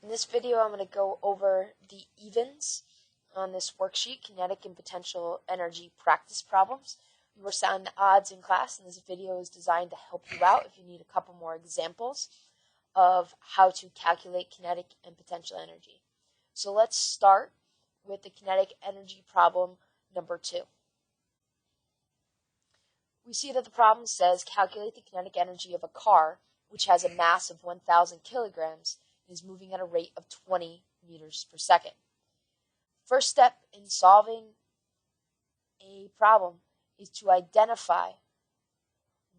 In this video, I'm going to go over the evens on this worksheet, kinetic and potential energy practice problems. We were assigned the odds in class, and this video is designed to help you out if you need a couple more examples of how to calculate kinetic and potential energy. So let's start with the kinetic energy problem number 2. We see that the problem says calculate the kinetic energy of a car which has a mass of 1,000 kilograms and is moving at a rate of 20 meters per second. First step in solving a problem is to identify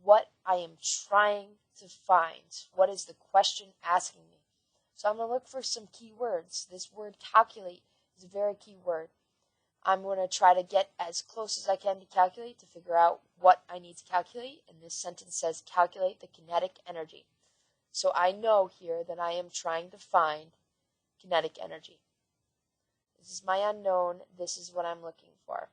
what I am trying to find. What is the question asking me? So I'm going to look for some key words. This word calculate is a very key word. I'm going to try to get as close as I can to calculate to figure out what I need to calculate. And this sentence says calculate the kinetic energy. So I know here that I am trying to find kinetic energy. This is my unknown. This is what I'm looking for.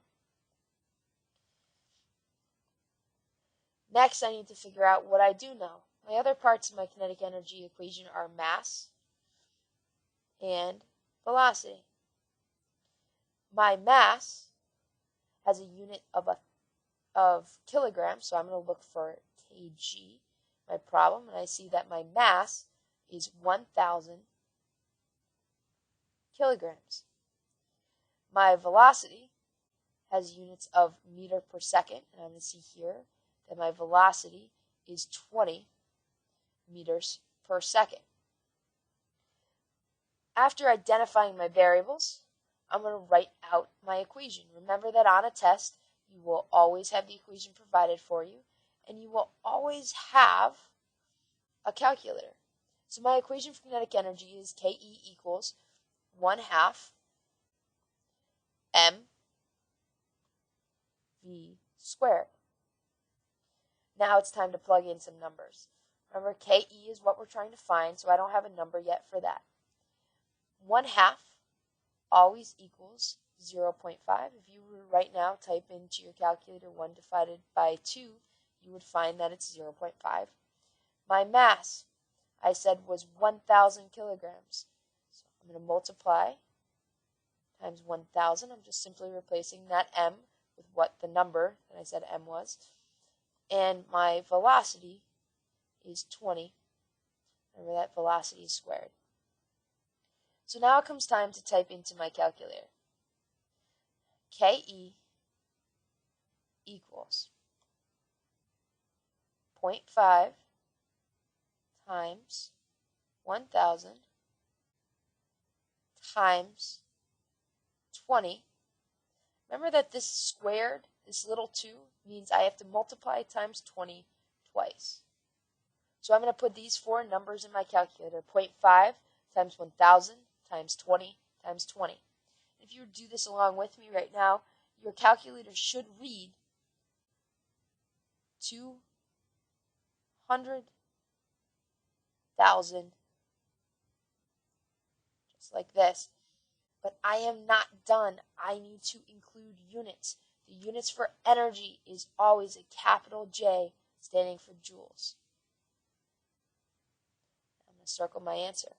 Next, I need to figure out what I do know. My other parts of my kinetic energy equation are mass and velocity. My mass has a unit of kilograms, so I'm going to look for kg, my problem, and I see that my mass is 1,000 kilograms. My velocity has units of meter per second, and I'm going to see here that my velocity is 20 meters per second. After identifying my variables, I'm going to write out my equation. Remember that on a test, you will always have the equation provided for you, and you will always have a calculator. So my equation for kinetic energy is Ke equals 1/2 mv squared. Now it's time to plug in some numbers. Remember, Ke is what we're trying to find, so I don't have a number yet for that. 1/2 always equals 0.5. If you were right now type into your calculator 1 divided by 2, you would find that it's 0.5. My mass, I said, was 1,000 kilograms. So I'm going to multiply times 1,000. I'm just simply replacing that m with what the number that I said m was. And my velocity is 20. Remember that velocity is squared. So now it comes time to type into my calculator. Ke equals 0.5 times 1,000 times 20. Remember that this squared, this little 2, means I have to multiply times 20 twice. So I'm going to put these 4 numbers in my calculator. 0.5 times 1,000 times 20 times 20. If you do this along with me right now, your calculator should read 200,000, just like this. But I am not done. I need to include units. The units for energy is always a capital J, standing for joules. I'm going to circle my answer.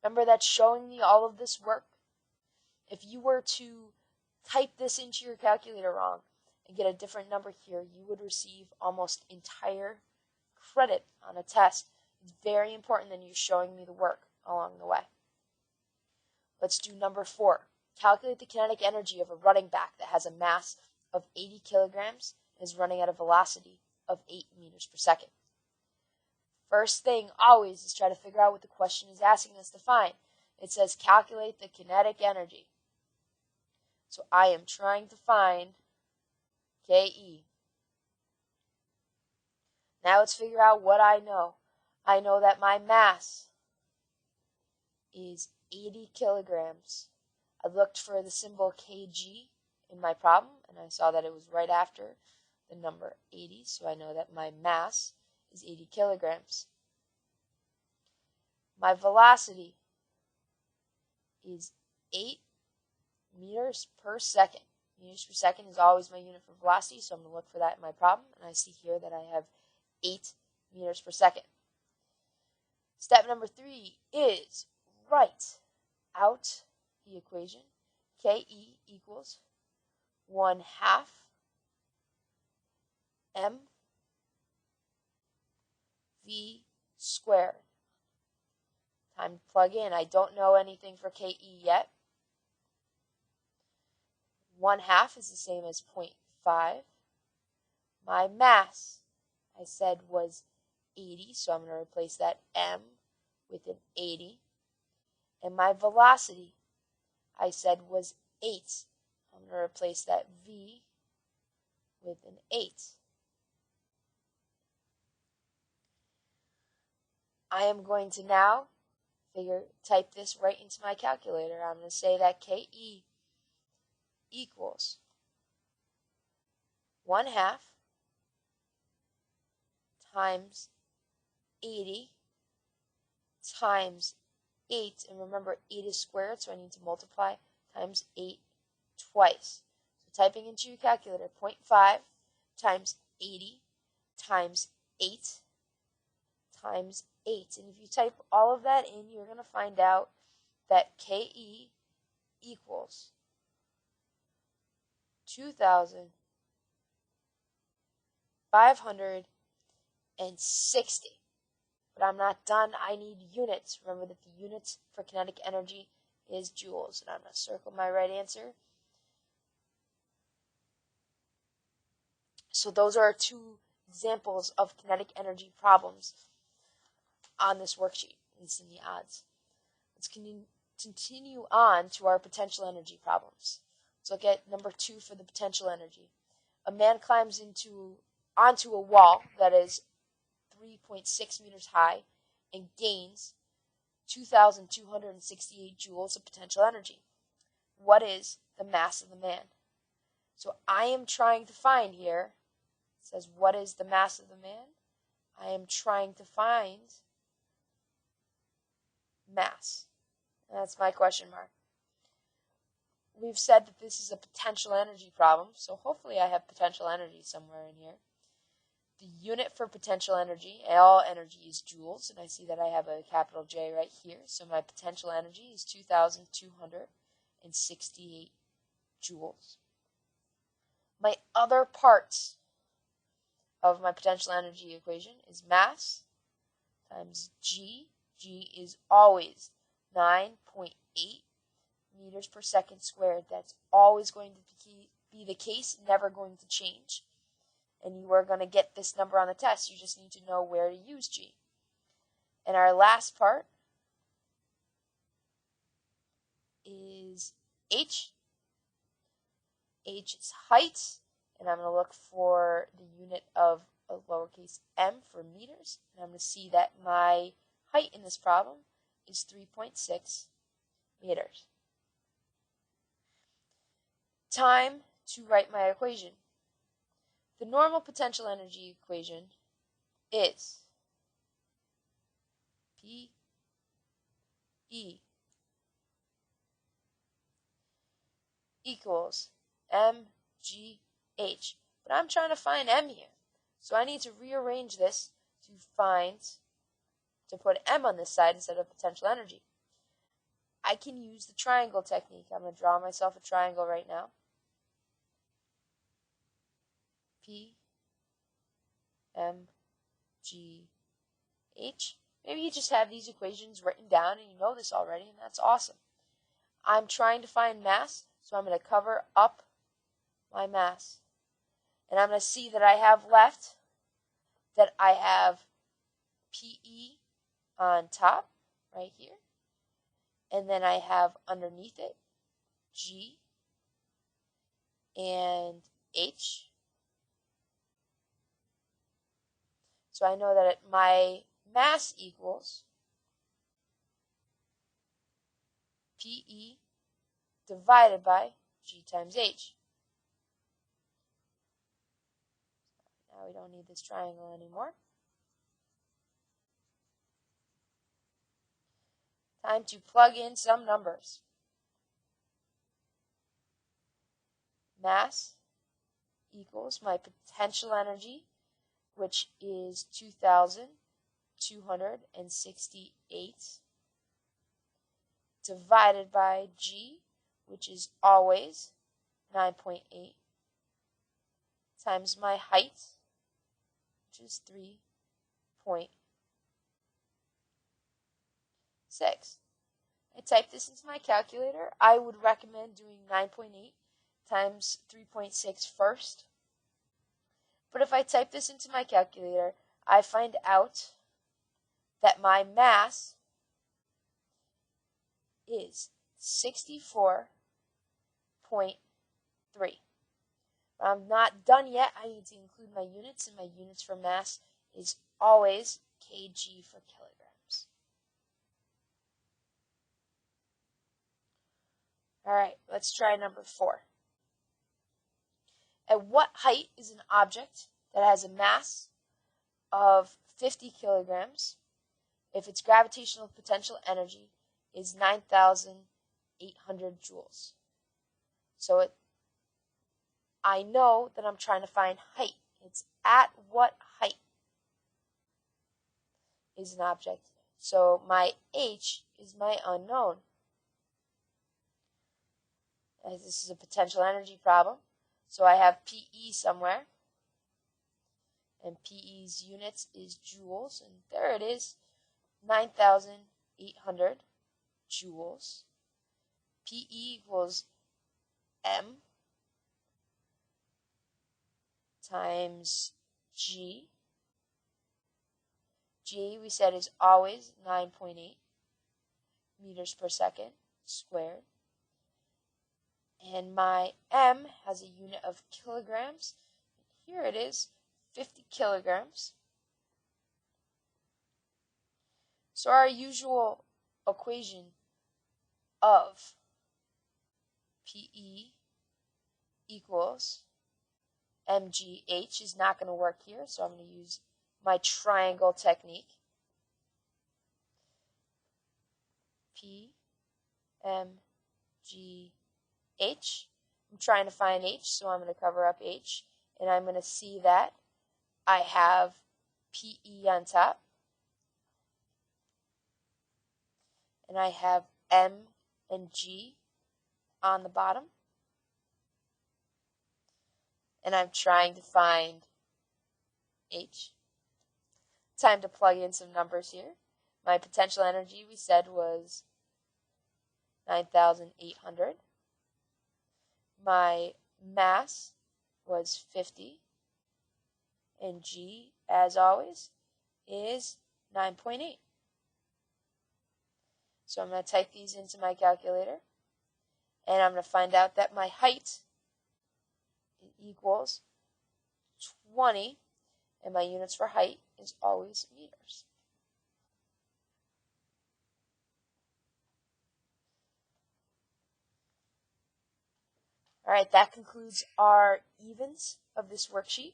Remember, that's showing me all of this work. If you were to type this into your calculator wrong and get a different number here, you would receive almost entire credit on a test. It's very important that you're showing me the work along the way. Let's do number 4. Calculate the kinetic energy of a running back that has a mass of 80 kilograms and is running at a velocity of 8 meters per second. First thing always is try to figure out what the question is asking us to find. It says calculate the kinetic energy. So I am trying to find Ke. Now let's figure out what I know. I know that my mass is 80 kilograms. I looked for the symbol Kg in my problem, and I saw that it was right after the number 80, so I know that my mass is 80 kilograms. My velocity is 8 meters per second. Meters per second is always my unit for velocity, so I'm going to look for that in my problem, and I see here that I have 8 meters per second. Step number 3 is write out the equation. Ke equals 1/2 mv squared. Time to plug in. I don't know anything for Ke yet. 1/2 is the same as 0.5. My mass, I said, was 80, so I'm going to replace that m with an 80. And my velocity, I said, was 8. I'm going to replace that v with an 8. I am going to now type this right into my calculator. I'm going to say that Ke equals 1/2 times 80 times 8, and remember 8 is squared, so I need to multiply, times 8 twice. So typing into your calculator, 0.5 times 80 times 8 times 8. And if you type all of that in, you're going to find out that Ke equals 2,560. But I'm not done. I need units. Remember that the units for kinetic energy is joules. And I'm going to circle my right answer. So those are 2 examples of kinetic energy problems on this worksheet, at least in the odds. Let's continue on to our potential energy problems. Let's look at number 2 for the potential energy. A man climbs onto a wall that is 3.6 meters high and gains 2,268 joules of potential energy. What is the mass of the man? So I am trying to find here, it says what is the mass of the man? I am trying to find mass. And that's my question mark. We've said that this is a potential energy problem, so hopefully I have potential energy somewhere in here. The unit for potential energy, all energy, is joules, and I see that I have a capital J right here, so my potential energy is 2,268 joules. My other parts of my potential energy equation is mass times G. G is always 9.8 meters per second squared. That's always going to be the case, never going to change. And you are going to get this number on the test. You just need to know where to use G. And our last part is H. H is height, and I'm going to look for the unit of a lowercase m for meters. And I'm going to see that my height in this problem is 3.6 meters. Time to write my equation. The normal potential energy equation is P E equals mgh. But I'm trying to find m here. So I need to rearrange this to put m on this side instead of potential energy. I can use the triangle technique. I'm going to draw myself a triangle right now. P, M, G, H. Maybe you just have these equations written down and you know this already, and that's awesome. I'm trying to find mass, so I'm going to cover up my mass. And I'm going to see that I have left, that I have PE on top, right here. And then I have underneath it G and H. So I know that my mass equals PE divided by G times H. Now we don't need this triangle anymore. Time to plug in some numbers. Mass equals my potential energy, which is 2,000 268 divided by G, which is always 9.8, times my height, which is 3.6. I type this into my calculator. I would recommend doing 9.8 times 3.6 first. But if I type this into my calculator, I find out that my mass is 64.3. But I'm not done yet. I need to include my units, and my units for mass is always kg for kilograms. All right, let's try number 4. At what height is an object that has a mass of 50 kilograms if its gravitational potential energy is 9,800 joules? So I know that I'm trying to find height. It's at what height is an object. So my h is my unknown. As this is a potential energy problem, so I have PE somewhere, and PE's units is joules, and there it is, 9,800 joules. PE equals M times G. G, we said, is always 9.8 meters per second squared. And my M has a unit of kilograms. Here it is, 50 kilograms. So our usual equation of PE equals mgh is not going to work here, so I'm going to use my triangle technique. P, M, G, H. I'm trying to find H, so I'm going to cover up H, and I'm going to see that I have PE on top, and I have M and G on the bottom, and I'm trying to find H. Time to plug in some numbers here. My potential energy, we said, was 9,800. My mass was 50, and G, as always, is 9.8. So I'm going to type these into my calculator, and I'm going to find out that my height equals 20, and my units for height is always meters. All right, that concludes our evens of this worksheet.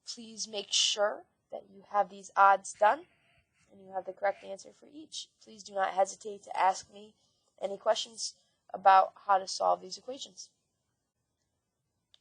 Please make sure that you have these odds done and you have the correct answer for each. Please do not hesitate to ask me any questions about how to solve these equations.